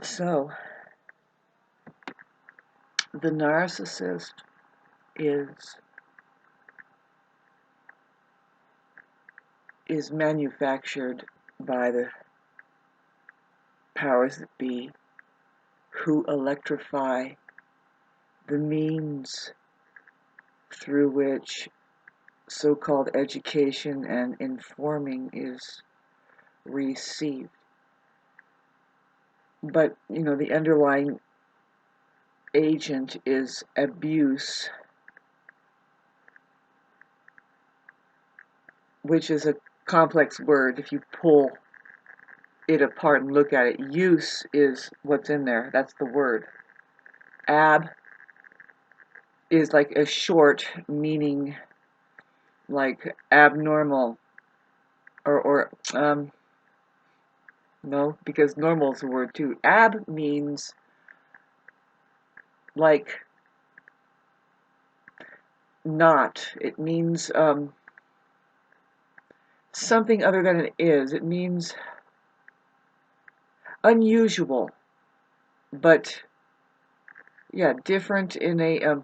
So, the narcissist is manufactured by the powers that be, who electrify the means through which so-called education and informing is received. But, the underlying agent is abuse, which is a complex word if you pull it apart and look at it. Use is what's in there. That's the word. Ab is like a short meaning, like abnormal, or no, because normal is a word too. Ab means like not. It means something other than it is. It means unusual, but yeah, different in a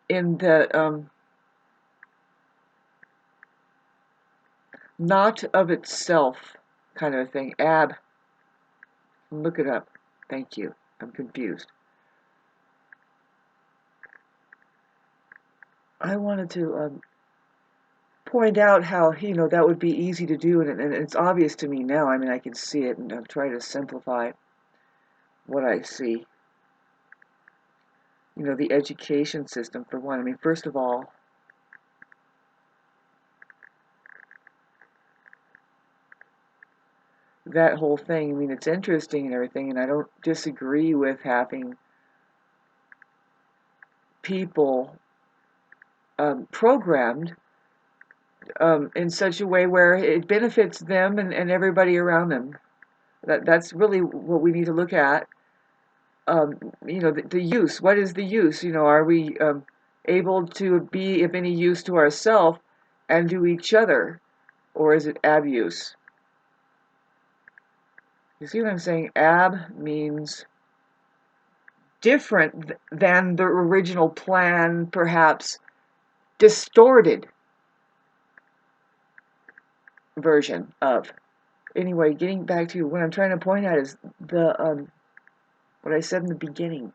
in the not of itself kind of a thing. Ab. Look it up. Thank you. I'm confused. I wanted to point out how, that would be easy to do, and it's obvious to me now. I mean, I can see it, and I'm trying to simplify what I see. The education system, for one. I mean, first of all, that whole thing, I mean, it's interesting and everything, and I don't disagree with having people programmed in such a way where it benefits them and everybody around them. That's really what we need to look at. The use. What is the use? Are we able to be of any use to ourselves and to each other, or is it abuse? You see what I'm saying? Ab means different than the original plan, perhaps distorted version of. Anyway, getting back to what I'm trying to point out is the what I said in the beginning.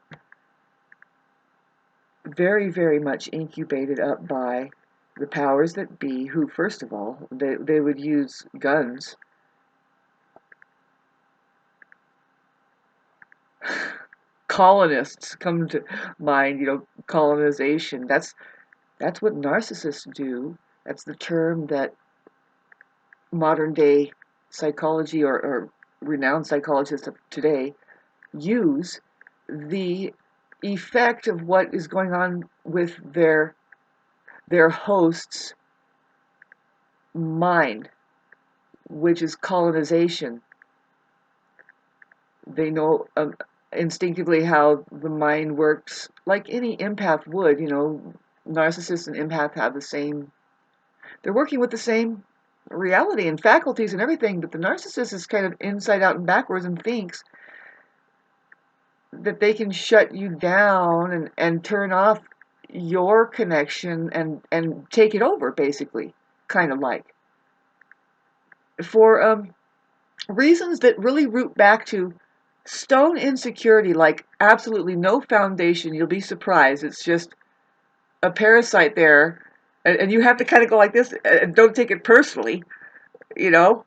Very, very much incubated up by the powers that be, who, first of all, they would use guns. Colonists come to mind, colonization. That's what narcissists do. That's the term that modern day psychology or renowned psychologists of today use. The effect of what is going on with their host's mind, which is colonization. They know instinctively how the mind works, like any empath would. Narcissists and empath have the same, they're working with the same reality and faculties and everything, but the narcissist is kind of inside out and backwards and thinks that they can shut you down and turn off your connection and take it over, basically, kind of like. For reasons that really root back to stone insecurity, like absolutely no foundation. You'll be surprised. It's just a parasite there, and you have to kind of go like this and don't take it personally, you know.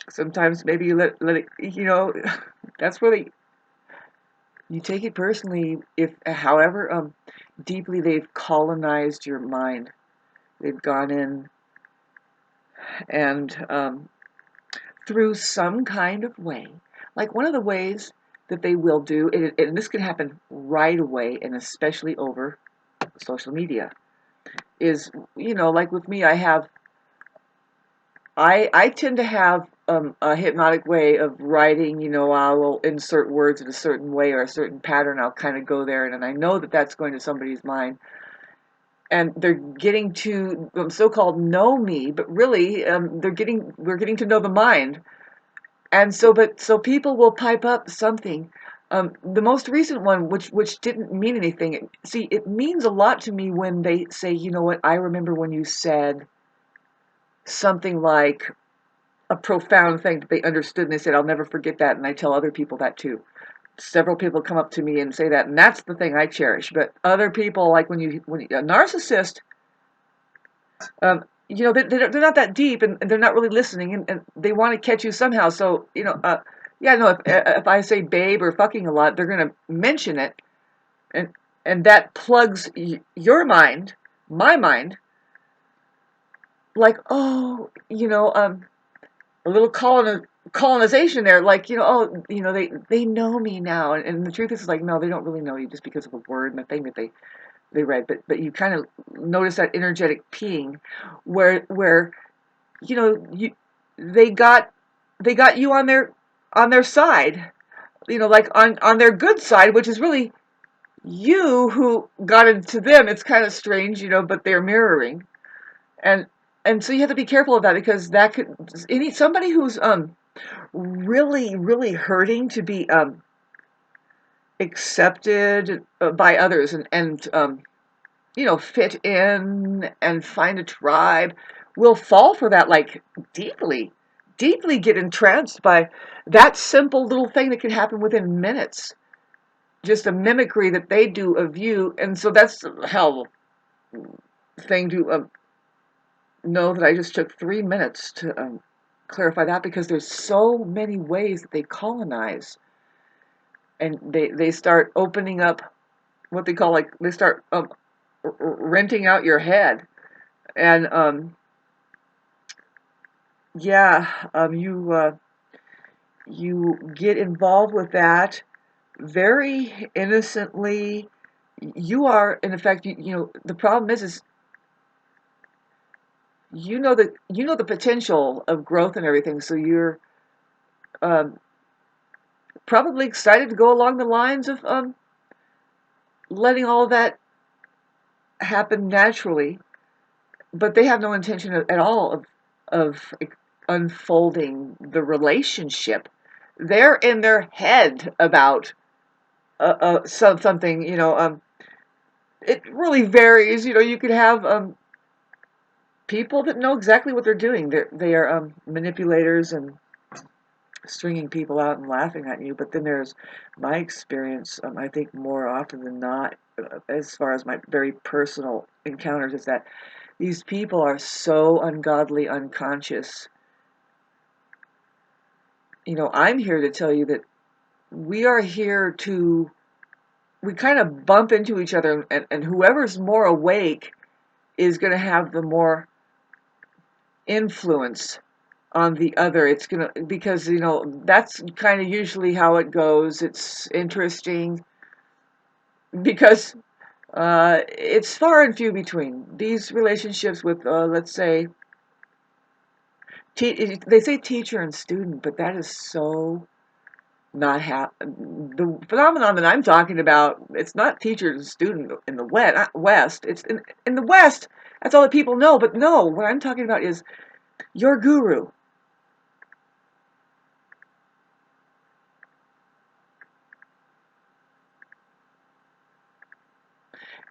Sometimes maybe you let it, that's where you take it personally if, however deeply they've colonized your mind. They've gone in and through some kind of way, like one of the ways that they will do, and this can happen right away, and especially over social media, is, like with me, I tend to have a hypnotic way of writing. I will insert words in a certain way or a certain pattern. I'll kind of go there, and I know that that's going to somebody's mind, and they're getting to so-called know me, but really we're getting to know the mind. And so people will pipe up something. The most recent one, which didn't mean anything. See, it means a lot to me when they say, you know what, I remember when you said something like a profound thing that they understood, and they said, I'll never forget that, and I tell other people that too. Several people come up to me and say that, and that's the thing I cherish. But other people, like when a narcissist, they're not that deep, and they're not really listening, and they want to catch you somehow. So, yeah, no, if I say babe or fucking a lot, they're going to mention it, and that plugs your mind, my mind, like, oh, a little colonization there, like, oh, they know me now, and the truth is, like, no, they don't really know you just because of a word and a thing that they read, but you kind of notice that energetic ping, where you they got you on their side, like on their good side, which is really you who got into them. It's kind of strange, but they're mirroring, and so you have to be careful of that, because that could somebody who's really really hurting to be accepted by others, and fit in and find a tribe, will fall for that, like, deeply, deeply get entranced by that simple little thing that can happen within minutes. Just a mimicry that they do of you. And so that's a hell thing to know that I just took 3 minutes to clarify that, because there's so many ways that they colonize, and they start opening up what they call, like, they start renting out your head. And yeah, you get involved with that very innocently. You are, in effect, the problem is the potential of growth and everything. So you're um, probably excited to go along the lines of letting all of that happen naturally, but they have no intention at all of unfolding the relationship. They're in their head about something. It really varies. You could have people that know exactly what they're doing. They are manipulators and stringing people out and laughing at you. But then there's my experience. I think more often than not, as far as my very personal encounters, is that these people are so ungodly, unconscious. I'm here to tell you that we are here to. We kind of bump into each other, and whoever's more awake is going to have the more influence on the other. It's going to, because, that's kind of usually how it goes. It's interesting because it's far and few between. These relationships with, let's say, they say teacher and student, but that is so not the phenomenon that I'm talking about. It's not teacher and student in the West. It's in the West. That's all that people know. But no, what I'm talking about is your guru.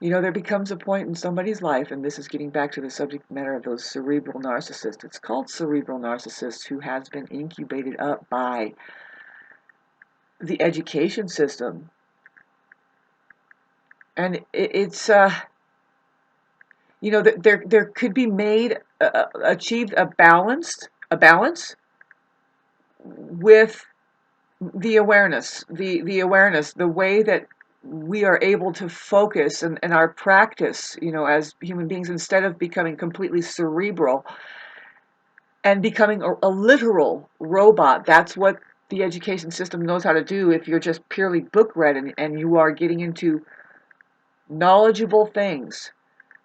There becomes a point in somebody's life, and this is getting back to the subject matter of those cerebral narcissists. It's called cerebral narcissists, who has been incubated up by the education system. And it's there could be achieved a balance with the awareness, the way that we are able to focus and our practice, as human beings, instead of becoming completely cerebral and becoming a literal robot. That's what the education system knows how to do. If you're just purely book read, and you are getting into knowledgeable things.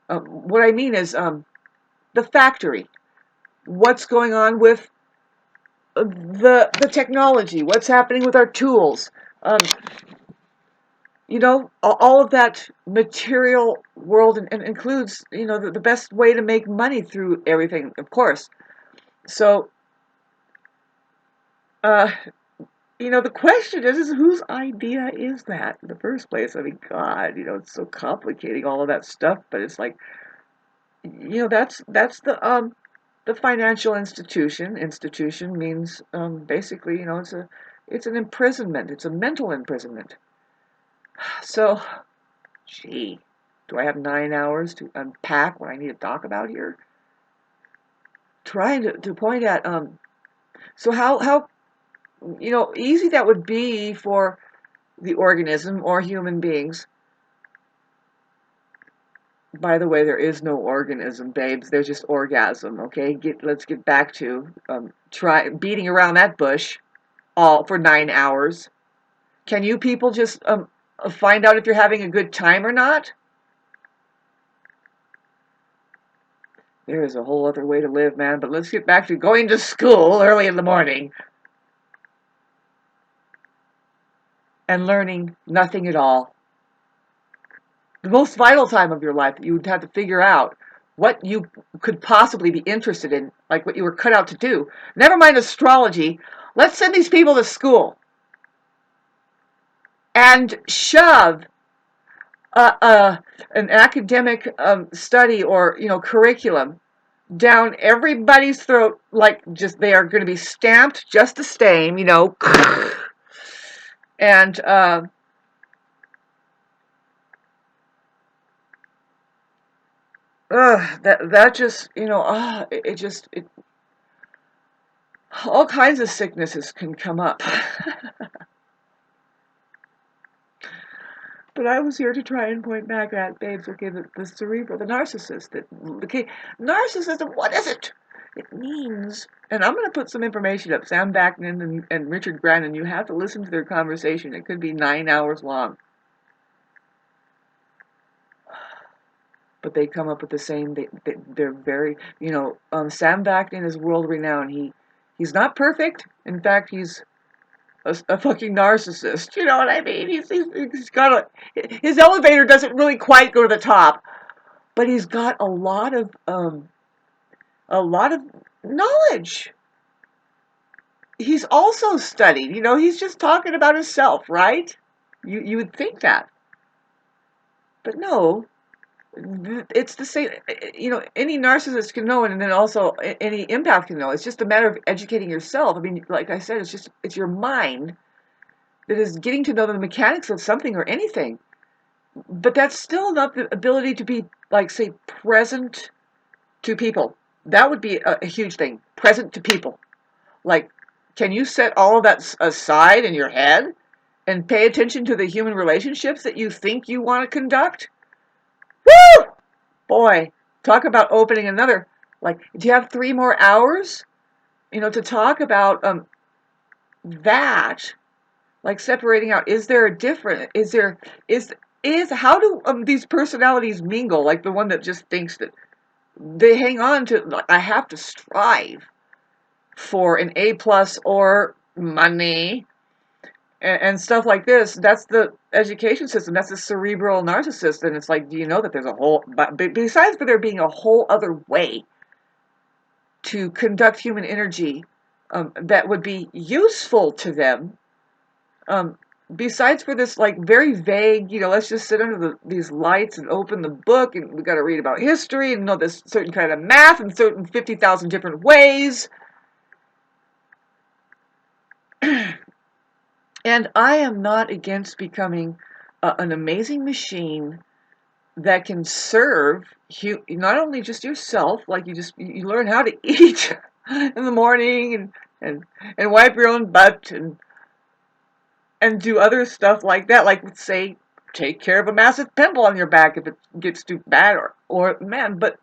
What I mean is the factory. What's going on with the technology? What's happening with our tools? All of that material world, and includes, the best way to make money through everything, of course. So Uh, the question is whose idea is that in the first place? I mean, God, it's so complicating all of that stuff, but it's like, that's the financial institution. Institution means basically, it's an imprisonment. It's a mental imprisonment. So, gee, do I have 9 hours to unpack what I need to talk about here? Trying to point at so how easy that would be for the organism or human beings. By the way, there is no organism, babes. There's just orgasm. Okay, let's get back to try beating around that bush all for 9 hours. Can you people just find out if you're having a good time or not? There is a whole other way to live, man. But let's get back to going to school early in the morning and learning nothing at all. The most vital time of your life that you would have to figure out what you could possibly be interested in, like what you were cut out to do. Never mind astrology. Let's send these people to school and shove an academic study or curriculum down everybody's throat, like just they are going to be stamped just the same, and that just all kinds of sicknesses can come up. But I was here to try and point back at, babes, okay, the cerebral, the narcissist. Okay, narcissism, what is it? It means, and I'm going to put some information up. Sam Backman and Richard Brannon, you have to listen to their conversation. It could be 9 hours long. But they come up with the same, they're very, Sam Backman is world renowned. He's not perfect. In fact, he's a fucking narcissist. You know what I mean? He's got his elevator doesn't really quite go to the top, but he's got a lot of knowledge. He's also studied. He's just talking about himself, right? You would think that, but no. It's the same. Any narcissist can know, and then also any empath can know. It's just a matter of educating yourself. I mean, like I said, it's your mind that is getting to know the mechanics of something or anything. But that's still not the ability to be, like, say, present to people. That would be a huge thing. Present to people. Like, can you set all of that aside in your head and pay attention to the human relationships that you think you want to conduct? Woo! Boy, talk about opening another. Like, do you have 3 more hours, to talk about that? Like separating out, is there a different, how do these personalities mingle? Like the one that just thinks that they hang on to, like, I have to strive for an A plus or money and stuff like this. That's the education system. That's the cerebral narcissist. And it's like, do you know that there's a whole, but besides for there being a whole other way to conduct human energy that would be useful to them, besides for this, like, very vague, let's just sit under these lights and open the book and we got to read about history and know this certain kind of math and certain 50,000 different ways. And I am not against becoming an amazing machine that can serve not only just yourself, like you learn how to eat in the morning and wipe your own butt and do other stuff like that, like, say, take care of a massive pimple on your back if it gets too bad, or man, but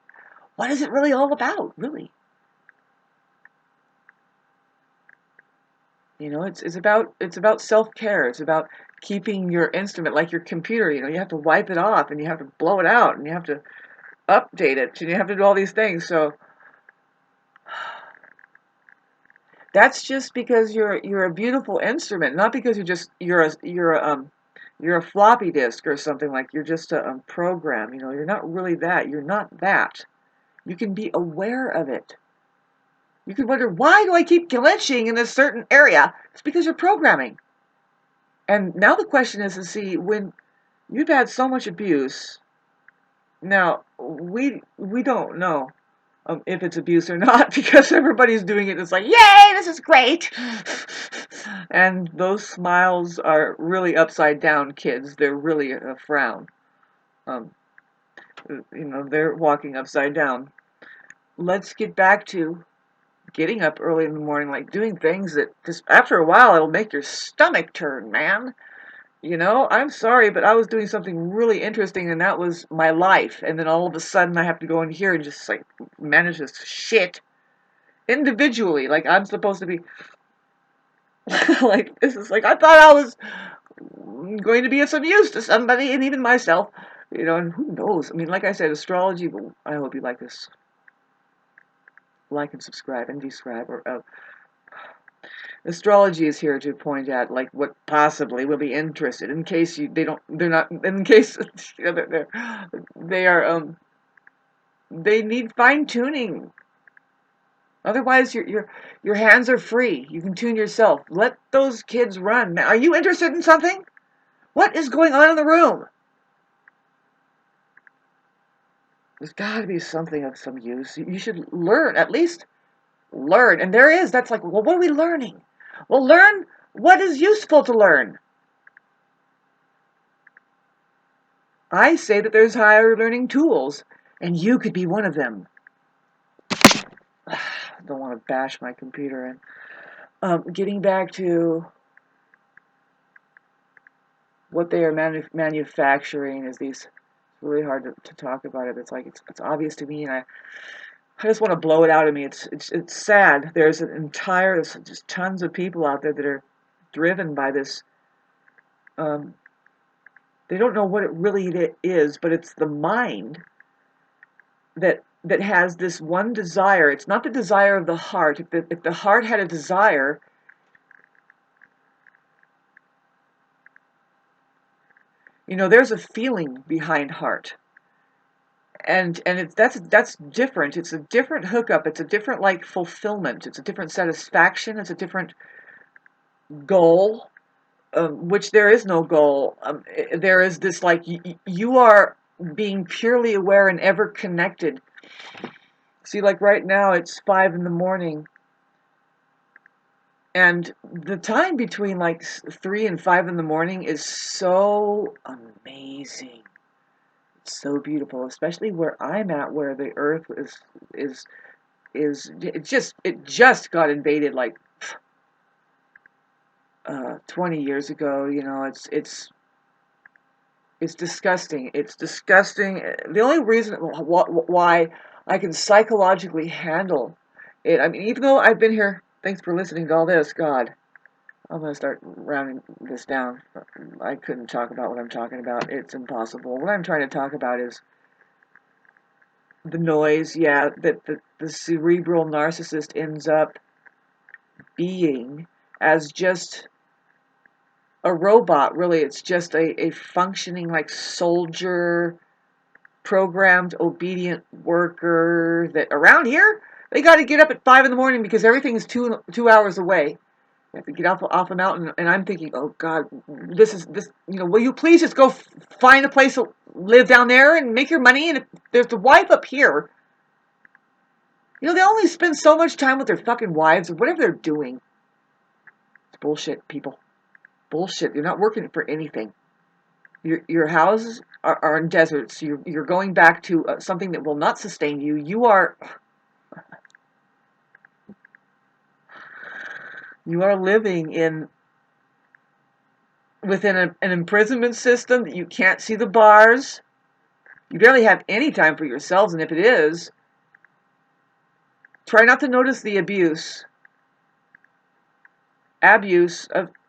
what is it really all about, really? It's about self-care. It's about keeping your instrument, like your computer. You have to wipe it off and you have to blow it out and you have to update it and you have to do all these things. So that's just because you're a beautiful instrument, not because you're a floppy disk or something, like you're just a program. You're not really that. You're not that. You can be aware of it. You can wonder, why do I keep glitching in this certain area? It's because you're programming. And now the question is to see, when you've had so much abuse, now we don't know if it's abuse or not, because everybody's doing it. It's like, yay, this is great. And those smiles are really upside down, kids. They're really a frown. Um, they're walking upside down. Let's get back to getting up early in the morning, like doing things that just after a while it'll make your stomach turn, man. I'm sorry, but I was doing something really interesting, and that was my life. And then all of a sudden I have to go in here and just like manage this shit individually. Like I'm supposed to be like, this is like, I thought I was going to be of some use to somebody, and even myself. And who knows? I mean, like I said, astrology. I hope you like this. Like and subscribe and describe. Or astrology is here to point out like what possibly will be interested, in case they're not, in case they are they need fine tuning. Otherwise, your hands are free. You can tune yourself. Let those kids run. Are you interested in something? What is going on in the room? There's got to be something of some use. You should learn, at least learn. And there is. That's like, well, what are we learning? Well, learn what is useful to learn. I say that there's higher learning tools, and you could be one of them. I don't want to bash my computer in. Getting back to what they are manufacturing is these. It's really hard to talk about it. It's like it's obvious to me, and I just want to blow it out of me. It's sad. There's just tons of people out there that are driven by this. They don't know what it really is, but it's the mind that has this one desire. It's not the desire of the heart. If the heart had a desire, there's a feeling behind heart. And that's different. It's a different hookup. It's a different like fulfillment. It's a different satisfaction. It's a different goal, which there is no goal. There is this like you are being purely aware and ever connected. See, like right now it's 5 in the morning, and the time between like 3 and 5 in the morning is so amazing. It's so beautiful, especially where I'm at, where the earth is it just got invaded like 20 years ago. It's disgusting. It's disgusting. The only reason why I can psychologically handle it, I mean, even though I've been here, thanks for listening to all this, God, I'm going to start rounding this down. I couldn't talk about what I'm talking about. It's impossible. What I'm trying to talk about is the noise, yeah, that the cerebral narcissist ends up being as just a robot. Really, it's just a functioning like soldier, programmed obedient worker that around here they got to get up at 5 in the morning because everything is 2 hours away. You have to get off a mountain, and I'm thinking, oh God, this. Will you please just go find a place to live down there and make your money? And if there's the wife up here, they only spend so much time with their fucking wives or whatever they're doing. It's bullshit, people. Bullshit. You're not working for anything. Your houses are in deserts. You're going back to something that will not sustain you. You are living within an imprisonment system that you can't see the bars. You barely have any time for yourselves, and if it is, try not to notice the abuse of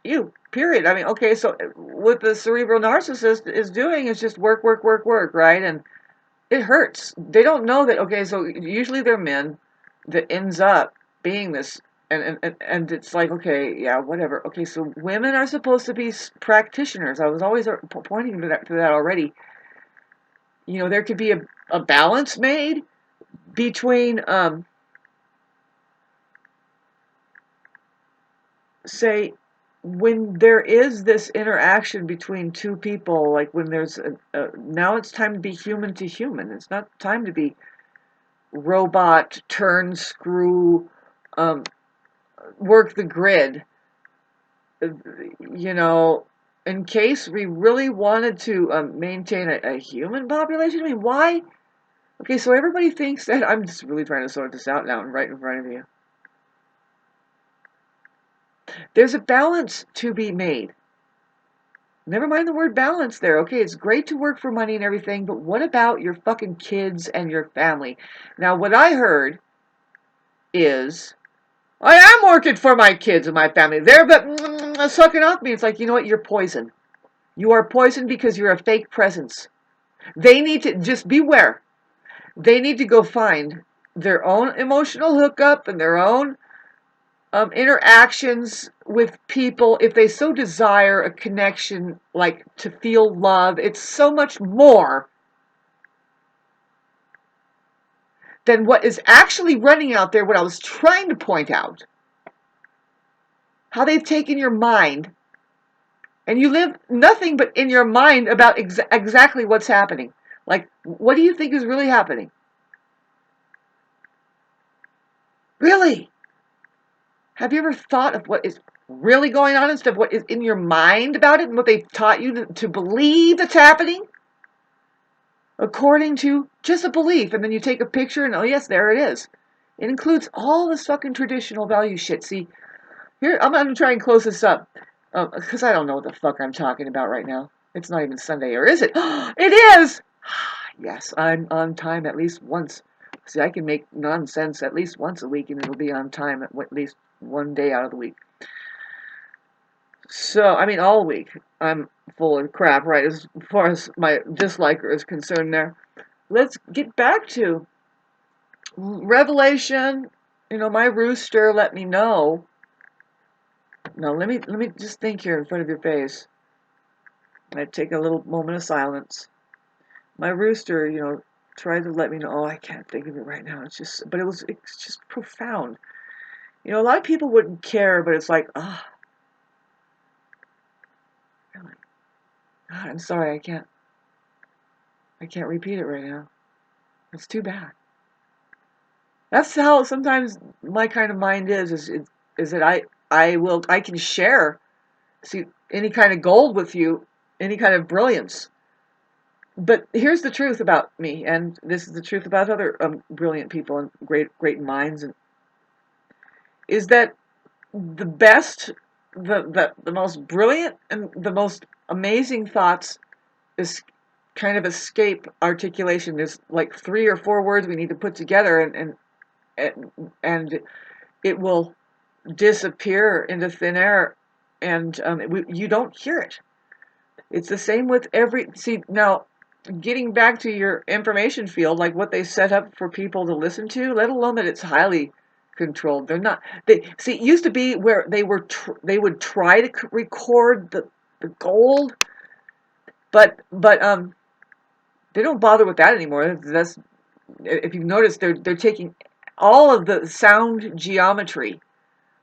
you, period. I mean, okay, so what the cerebral narcissist is doing is just work, right? And it hurts. They don't know that, okay, so usually they're men that ends up being this, and it's like, okay, yeah, whatever. Okay, so women are supposed to be practitioners. I was always pointing to that already. There could be a balance made between say, when there is this interaction between two people, like when there's now it's time to be human to human. It's not time to be robot, turn, screw, um, work the grid. You know, in case we really wanted to maintain a human population, I mean, why? Okay, so everybody thinks that I'm just really trying to sort this out now, right in front of you. There's a balance to be made. Never mind the word balance there. Okay, it's great to work for money and everything, but what about your fucking kids and your family? Now, what I heard is, I am working for my kids and my family. They're but sucking off me. It's like, you know what? You're poison. You are poison because you're a fake presence. They need to just beware. They need to go find their own emotional hookup and their own interactions with people if they so desire a connection, like to feel love. It's so much more than what is actually running out there. What I was trying to point out, how they've taken your mind and you live nothing but in your mind about exactly what's happening. Like, what do you think is really happening? Really? Have you ever thought of what is really going on instead of what is in your mind about it and what they've taught you to believe that's happening? According to just a belief, and then you take a picture and, oh yes, there it is. It includes all this fucking traditional value shit. See, here, I'm going to try and close this up, because I don't know what the fuck I'm talking about right now. It's not even Sunday, or is it? It is! Yes, I'm on time at least once. See, I can make nonsense at least once a week, and it'll be on time at least one day out of the week. So, I mean, all week, I'm full of crap, right, as far as my disliker is concerned there. Let's get back to Revelation. You know, my rooster let me know. Now, let me just think here in front of your face. I take a little moment of silence. My rooster, you know, tried to let me know. Oh, I can't think of it right now. It's just profound. You know, a lot of people wouldn't care, but it's like, really? God, I'm sorry, I can't repeat it right now. It's too bad. That's how sometimes my kind of mind is that I can share, see, any kind of gold with you, any kind of brilliance. But here's the truth about me, and this is the truth about other brilliant people and great minds, is that the best, the most brilliant and the most amazing thoughts is kind of escape articulation. There's like 3 or 4 words we need to put together, and it will disappear into thin air, and you don't hear it. It's the same with see, now, getting back to your information field, like what they set up for people to listen to, let alone that it's highly controlled. They're not. It used to be where they would try to record the gold, but they don't bother with that anymore. That's, if you've noticed, they're taking all of the sound geometry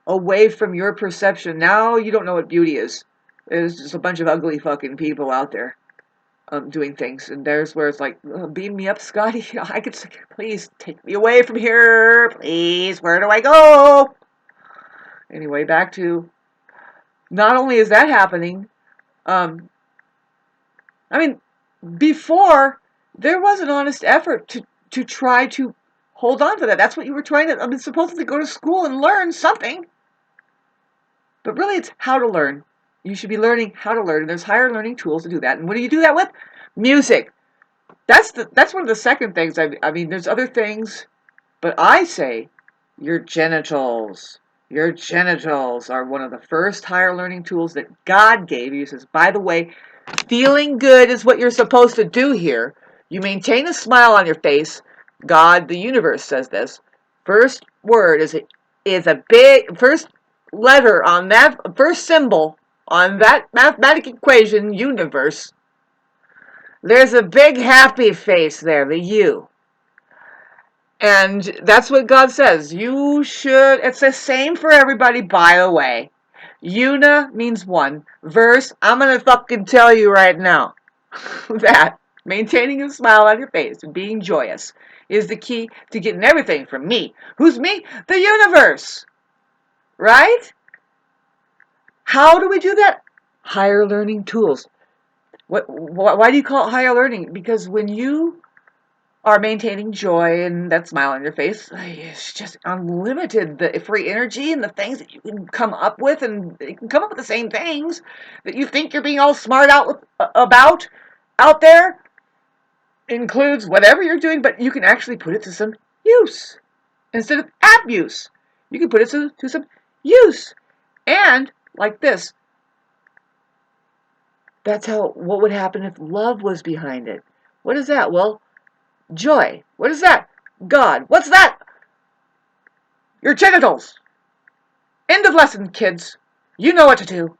away from your perception. Now you don't know what beauty is. There's just a bunch of ugly fucking people out there doing things, and there's where it's like, beam me up, Scotty. I could, please take me away from here, please. Where do I go? Anyway, back to, not only is that happening, I mean, before there was an honest effort to try to hold on to that. That's what you were trying to. I mean, supposedly go to school and learn something, but really, it's how to learn. You should be learning how to learn, and there's higher learning tools to do that. And what do you do that with? Music. That's one of the second things. I mean, there's other things, but I say your genitals. Your genitals are one of the first higher learning tools that God gave you. He says, by the way, feeling good is what you're supposed to do here. You maintain a smile on your face. God, the universe, says this. First word is a big first letter on that first symbol on that mathematical equation, universe. There's a big happy face there, the U. And that's what God says. You should, it's the same for everybody, by the way. Una means one. Verse, I'm gonna fucking tell you right now that maintaining a smile on your face and being joyous is the key to getting everything from me. Who's me? The universe. Right? How do we do that? Higher learning tools. Why do you call it higher learning? Because when you are maintaining joy and that smile on your face, it's just unlimited. The free energy and the things that you can come up with, and you can come up with the same things that you think you're being all smart about out there, includes whatever you're doing, but you can actually put it to some use instead of abuse. You can put it to some use. And like this, that's how, what would happen if love was behind it? What is that? Well, joy. What is that? God. What's that? Your genitals. End of lesson, kids. You know what to do.